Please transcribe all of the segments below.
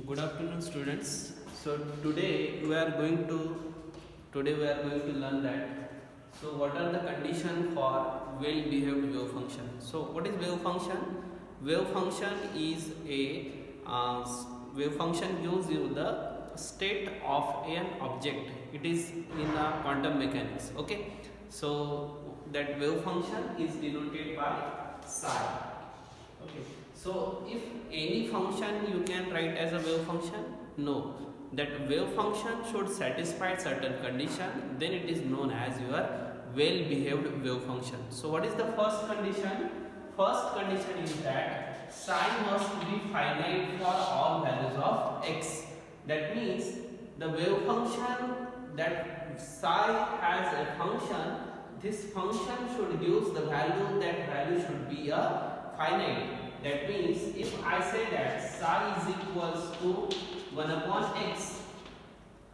Good afternoon, students. So today we are going to learn that. So what are the conditions for well-behaved wave function? So what is wave function? Wave function is a wave function gives you the state of an object. It is in the quantum mechanics. Okay. So that wave function is denoted by psi. Okay. So if any function you can write as a wave function? No. That wave function should satisfy certain condition, then it is known as your well-behaved wave function. So what is the first condition? First condition is that psi must be finite for all values of x. That means the wave function that psi has a function, this function should give the value, that value should be a finite. That means if I say that psi is equals to 1 upon x,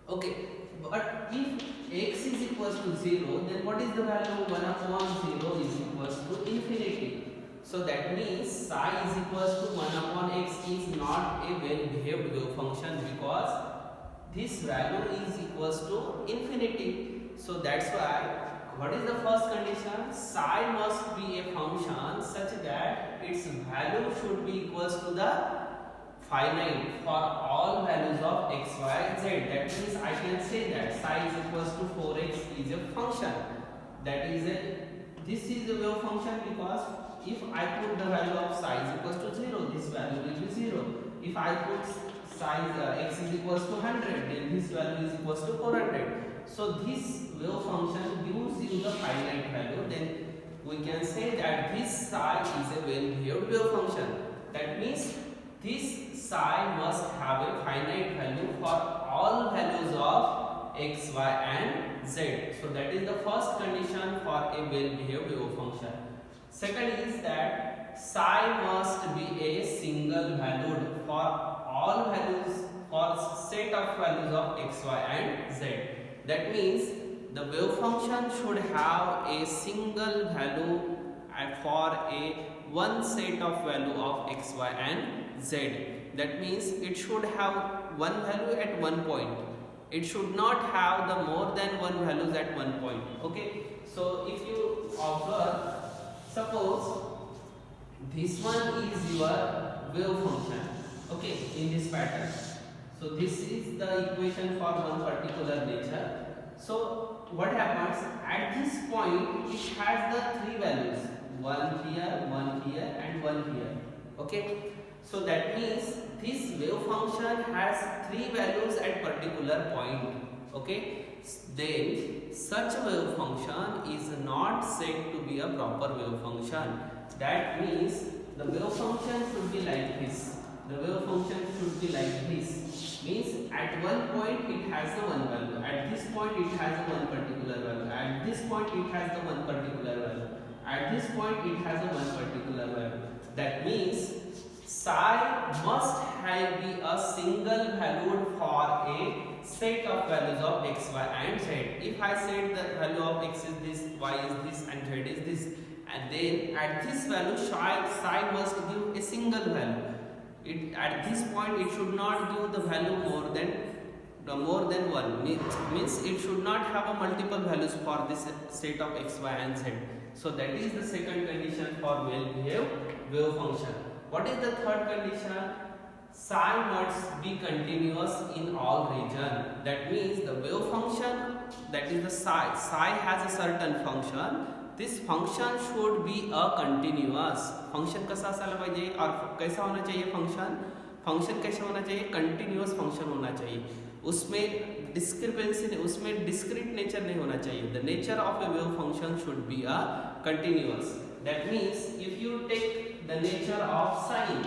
okay, but if x is equals to 0, then what is the value? 1 upon 0 is equals to infinity. So that means psi is equals to 1 upon x is not a well-behaved wave function, because this value is equals to infinity. So that's why, what is the first condition? Psi must be a function such that its value should be equals to the finite for all values of x, y, z. That means I can say that psi is equals to 4x is a function. That is this is a wave function, because if I put the value of psi is equals to 0, this value will be 0. If I put psi x is equals to 100, then this value is equals to 400. So this wave function gives you the finite value, then we can say that this psi is a well-behaved wave function. That means this psi must have a finite value for all values of x, y and z. So that is the first condition for a well-behaved wave function. Second is that psi must be a single valued for all values, for set of values of x, y and z. That means the wave function should have a single value for a one set of value of x, y and z. That means it should have one value at one point. It should not have the more than one values at one point. Okay. So if you observe, suppose this one is your wave function. Okay, in this pattern. So this is the equation for one particular nature. So what happens at this point? It has the three values, one here and one here. Okay. So that means this wave function has three values at particular point. Okay. Then such wave function is not said to be a proper wave function. That means the wave function should be like this. The wave function should be like this. Means at one point it has the one value. At this point it has one particular value. At this point it has the one particular value. At this point it has a one particular value. That means psi must be a single valued for a set of values of x, y and z. If I said the value of x is this, y is this and z is this, and then at this value psi must give a single value. At this point it should not give the value more than one. Means it should not have a multiple values for this set of x, y and z. So that is the second condition for well-behaved wave function. What is the third condition? Psi must be continuous in all region. That means the wave function, that is the psi has a certain function. This function should be a continuous function. कैसा असायला पाहिजे और कैसा होना चाहिए function कैसा होना चाहिए? कंटिन्यूअस फंक्शन होना चाहिए. उसमें डिस्क्रिपेंसी नहीं, उसमें डिस्क्रीट नेचर नहीं होना चाहिए. The nature of a wave function should be a continuous. That means if you take the nature of sine,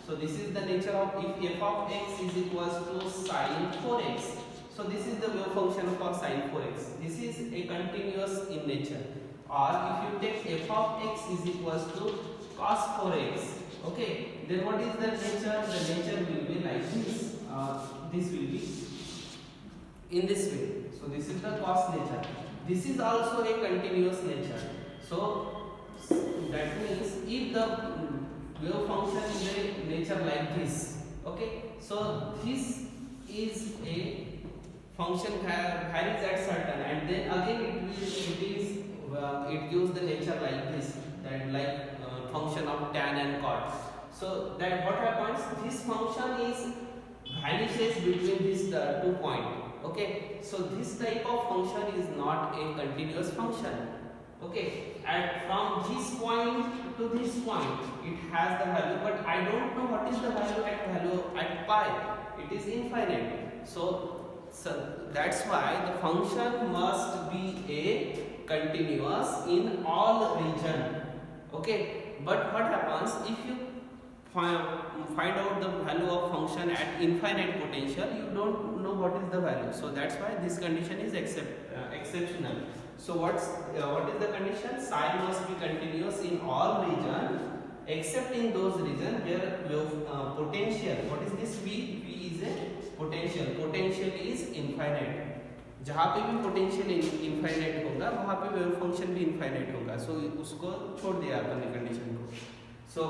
so this is the nature of, if f of x is equals to sin 4x, so this is the wave function for sin 4x. This is a continuous in nature. Or if you take f of x is equals to cos 4x, okay, then what is the nature? The nature will be like this. This will be in this way. So this is the cos nature. This is also a continuous nature. So that means if the wave function is a nature like this, Okay, so this is a function varies at certain, and then again it gives the nature like this, that like function of tan and cot. So that what happens, this function is vanishes between these two points. Okay, so this type of function is not a continuous function. Okay, and from this point to this point it has the value, but I don't know what is the value at pi. It is infinite. So that's why the function must be a continuous in all region. Okay, but what happens if you find out the value of function at infinite potential, you don't know what is the value. So that's why this condition is exceptional. So what is the condition? Psi must be continuous in all region except in those region where potential, what is this V? V is a potential. Potential is infinite. जहाँ पे भी potential infinite होगा वहाँ पे wave function भी infinite होगा. सो उसको छोड़ दिया अपन ने कंडीशन को. सो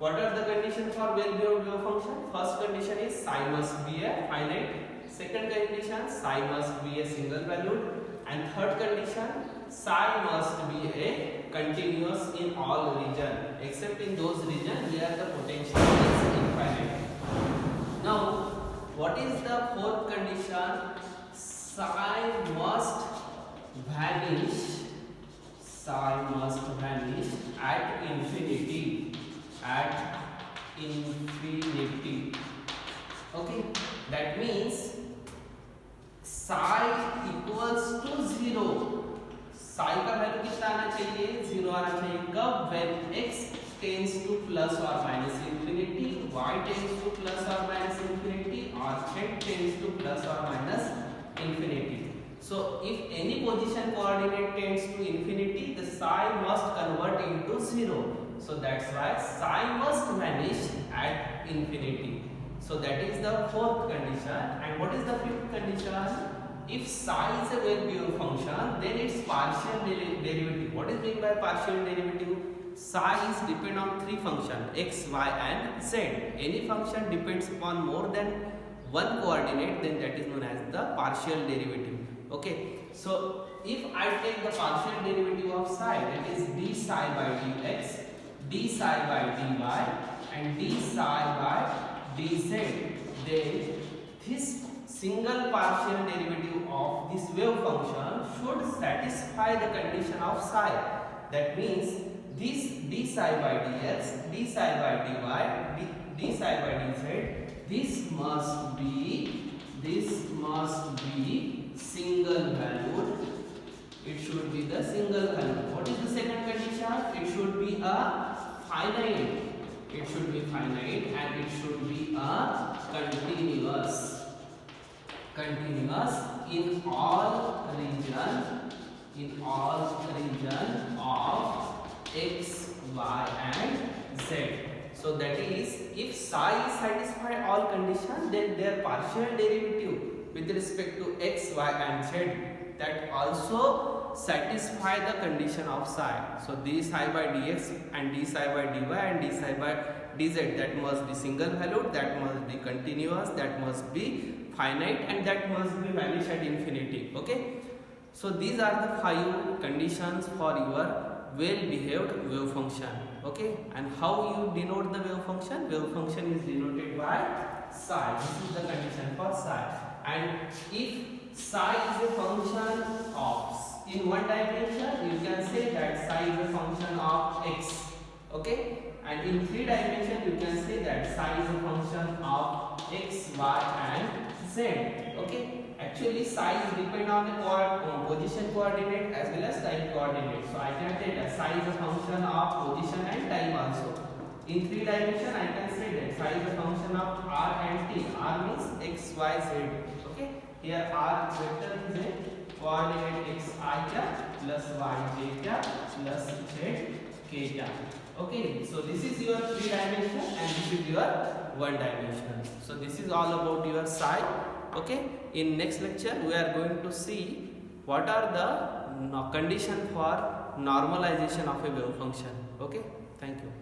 what are the conditions for well-behaved wave function? First condition is psi must be a finite. Second condition, psi must be a single valued. And third condition, psi must be a continuous in all region except in those region where the potential is infinite. Now, what is the fourth condition? Psi must vanish. Psi must vanish at infinity. At infinity. Okay, that means psi equals to 0. psi का value कितना आना चाहिए? 0 आना चाहिए. कब? when x tends to plus or minus infinity, y tends to plus or minus infinity, or z tends to plus or minus infinity. So if any position coordinate tends to infinity, the psi must convert into 0. So that's why psi must vanish at infinity. So that is the fourth condition. And what is the fifth condition? If psi is a well-behaved function, then its partial derivative. What is meant by partial derivative? Psi is depend on three functions, x, y and z. Any function depends upon more than one coordinate, then that is known as the partial derivative. Okay, so if I take the partial derivative of psi, that is d psi by dx, d psi by dy and d psi by dz, then this single partial derivative of this wave function should satisfy the condition of psi. That means this d psi by dx, d psi by dy, d psi by dz, this must be single valued. It should be the single value. What is the second condition? It should be a finite. It should be finite and it should be a continuous in all region of x, y and z. So that is, if psi satisfy all conditions, then their partial derivative with respect to x, y and z, that also satisfy the condition of psi. So d psi by dx and d psi by dy and d psi by dz, that must be single valued, that must be continuous, that must be finite, and that must be vanish at infinity. Okay, so these are the 5 conditions for your well-behaved wave function. Okay, and how you denote the wave function? Wave function is denoted by psi. This is the condition for psi. And if psi is a function of in one dimension, you can say that psi is a function of x. Okay, and in 3 dimensions, you can say that psi is a function of x, y and z. Okay, actually psi is depend on the position coordinate as well as time coordinate. So I can say that psi is a function of position and time also. In 3 dimensions, I can say that psi is a function of r and t. R means x, y, z. Okay, here r vector is a coordinate x I cap plus y j cap plus z k cap. Okay, so this is your 3 dimension and this is your 1 dimension. So this is all about your psi. Okay, in next lecture we are going to see what are the condition for normalization of a wave function. Okay, thank you.